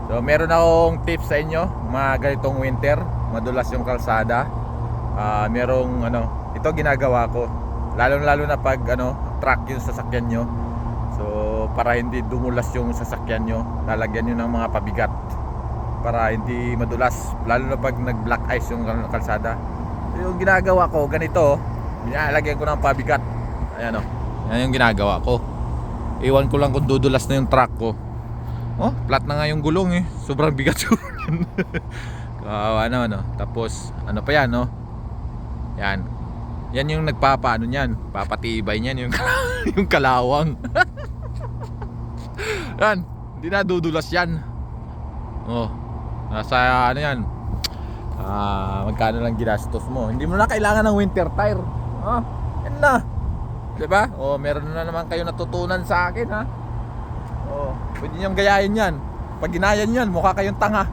So meron akong tips sa inyo, mga ganitong winter, madulas yung kalsada. Merong ito ginagawa ko. Lalo na pag truck yung sasakyan nyo. So para hindi dumulas yung sasakyan nyo, lalagyan nyo ng mga pabigat para hindi madulas, lalo na pag nag black ice yung kalsada. So, yung ginagawa ko ganito, nilalagyan ko ng pabigat. Ayan yan yung ginagawa ko. Iwan ko lang kung dudulas na yung truck ko. Oh, flat na nga yung gulong eh. Sobrang bigat yun. Kawawa naman Tapos pa yan Yan. Yan yung nagpapaano niyan, papatibay niyan yung yung kalawang. Yan, hindi na dudulas yan. Oh. Nasa yan. Magkano lang ginastos mo. Hindi mo na kailangan ng winter tire. Yan na. 'Di ba? Meron na naman kayo natutunan sa akin, ha. Pwede niyong gayahin yan. Pag ginayan yan, mukha kayong tanga.